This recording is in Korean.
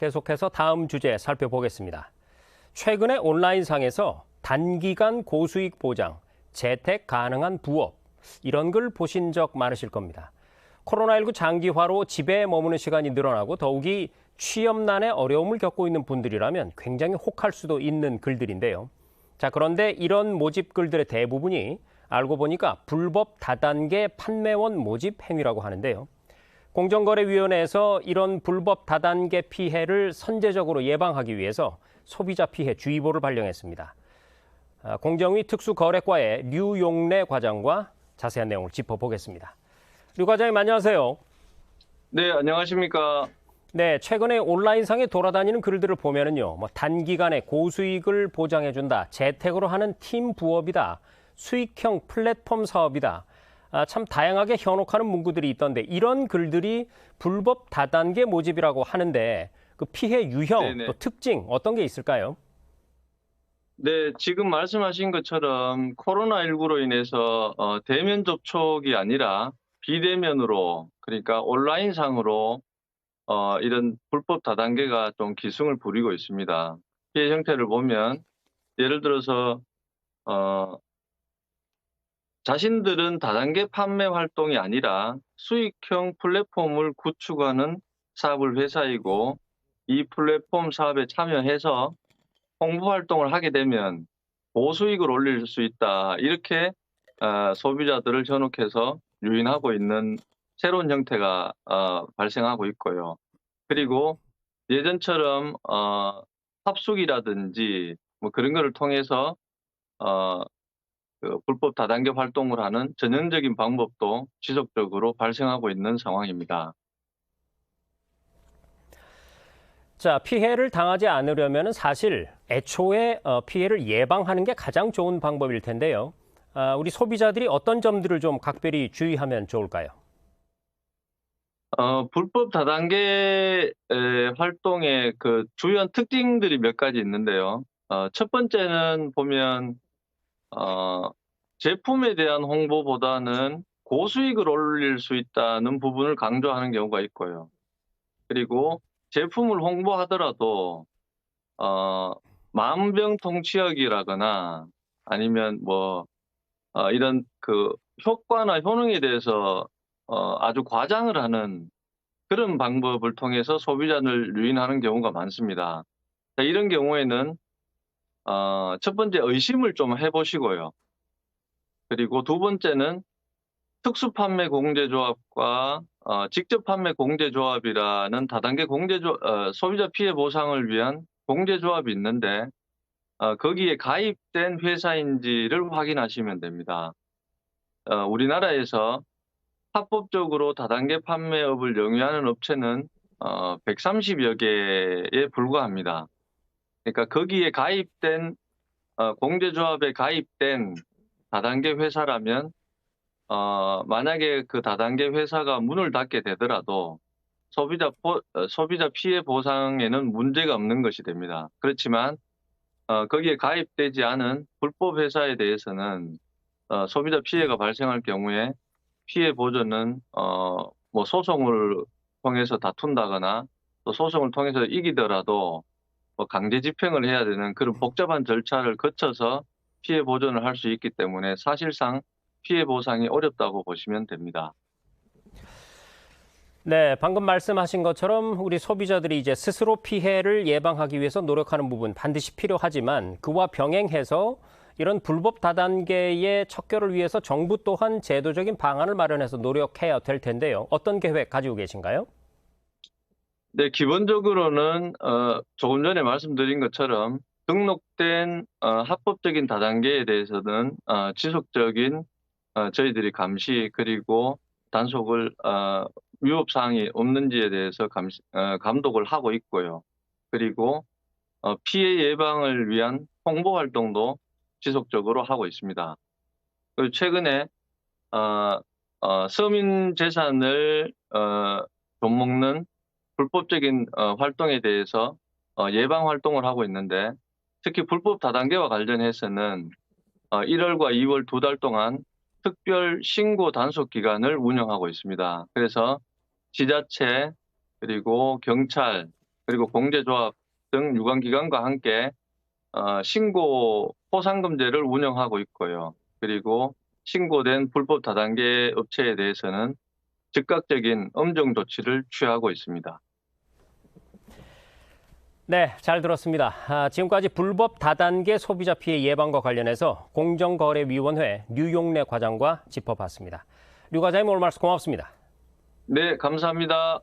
계속해서 다음 주제 살펴보겠습니다. 최근에 온라인상에서 단기간 고수익 보장, 재택 가능한 부업, 이런 글 보신 적 많으실 겁니다. 코로나19 장기화로 집에 머무는 시간이 늘어나고 더욱이 취업난에 어려움을 겪고 있는 분들이라면 굉장히 혹할 수도 있는 글들인데요. 자, 그런데 이런 모집 글들의 대부분이 알고 보니까 불법 다단계 판매원 모집 행위라고 하는데요. 공정거래위원회에서 이런 불법 다단계 피해를 선제적으로 예방하기 위해서 소비자 피해 주의보를 발령했습니다. 공정위 특수거래과의 류용래 과장과 자세한 내용을 짚어보겠습니다. 류 과장님, 안녕하세요. 네, 안녕하십니까. 네, 최근에 온라인상에 돌아다니는 글들을 보면은요, 단기간에 고수익을 보장해준다, 재택으로 하는 팀 부업이다, 수익형 플랫폼 사업이다, 참 다양하게 현혹하는 문구들이 있던데 이런 글들이 불법 다단계 모집이라고 하는데 그 피해 유형, 네네. 또 특징 어떤 게 있을까요? 네, 지금 말씀하신 것처럼 코로나19로 인해서 대면 접촉이 아니라 비대면으로, 그러니까 온라인상으로 이런 불법 다단계가 좀 기승을 부리고 있습니다. 피해 형태를 보면 예를 들어서 어, 자신들은 다단계 판매 활동이 아니라 수익형 플랫폼을 구축하는 사업을 회사이고 이 플랫폼 사업에 참여해서 홍보 활동을 하게 되면 고수익을 올릴 수 있다. 이렇게 소비자들을 현혹해서 유인하고 있는 새로운 형태가 발생하고 있고요. 그리고 예전처럼 합숙이라든지 뭐 그런 거를 통해서 그 불법 다단계 활동을 하는 전형적인 방법도 지속적으로 발생하고 있는 상황입니다. 자, 피해를 당하지 않으려면 사실 애초에 피해를 예방하는 게 가장 좋은 방법일 텐데요. 우리 소비자들이 어떤 점들을 좀 각별히 주의하면 좋을까요? 불법 다단계 활동의 그 주요한 특징들이 몇 가지 있는데요. 첫 번째는 보면 제품에 대한 홍보보다는 고수익을 올릴 수 있다는 부분을 강조하는 경우가 있고요. 그리고 제품을 홍보하더라도 만병통치약이라거나 아니면 뭐 이런 그 효과나 효능에 대해서 아주 과장을 하는 그런 방법을 통해서 소비자를 유인하는 경우가 많습니다. 자, 이런 경우에는 첫 번째 의심을 좀 해보시고요. 그리고 두 번째는 특수판매 공제조합과 직접 판매 공제조합이라는 다단계 소비자 피해 보상을 위한 공제조합이 있는데 거기에 가입된 회사인지를 확인하시면 됩니다. 우리나라에서 합법적으로 다단계 판매업을 영위하는 업체는 130여 개에 불과합니다. 그러니까 거기에 가입된 공제조합에 가입된 다단계 회사라면 만약에 그 다단계 회사가 문을 닫게 되더라도 소비자 피해 보상에는 문제가 없는 것이 됩니다. 그렇지만 거기에 가입되지 않은 불법 회사에 대해서는 소비자 피해가 발생할 경우에 피해 보전은 뭐 소송을 통해서 다툰다거나 또 소송을 통해서 이기더라도 뭐 강제 집행을 해야 되는 그런 복잡한 절차를 거쳐서 피해 보전을 할 수 있기 때문에 사실상 피해 보상이 어렵다고 보시면 됩니다. 네, 방금 말씀하신 것처럼 우리 소비자들이 이제 스스로 피해를 예방하기 위해서 노력하는 부분 반드시 필요하지만 그와 병행해서 이런 불법 다단계의 척결을 위해서 정부 또한 제도적인 방안을 마련해서 노력해야 될 텐데요. 어떤 계획 가지고 계신가요? 네, 기본적으로는 조금 전에 말씀드린 것처럼 등록된 합법적인 다단계에 대해서는 지속적인 저희들이 감시 그리고 단속을 위법 사항이 없는지에 대해서 감독을 하고 있고요. 그리고 피해 예방을 위한 홍보 활동도 지속적으로 하고 있습니다. 그리고 최근에 서민 재산을 돈먹는 불법적인 활동에 대해서 예방 활동을 하고 있는데 특히 불법 다단계와 관련해서는 1월과 2월 2달 동안 특별 신고 단속 기간을 운영하고 있습니다. 그래서 지자체 그리고 경찰 그리고 공제조합 등 유관기관과 함께 신고 포상금제를 운영하고 있고요. 그리고 신고된 불법 다단계 업체에 대해서는 즉각적인 엄정 조치를 취하고 있습니다. 네, 잘 들었습니다. 지금까지 불법 다단계 소비자 피해 예방과 관련해서 공정거래위원회 류용래 과장과 짚어봤습니다. 류 과장님 오늘 말씀 고맙습니다. 네, 감사합니다.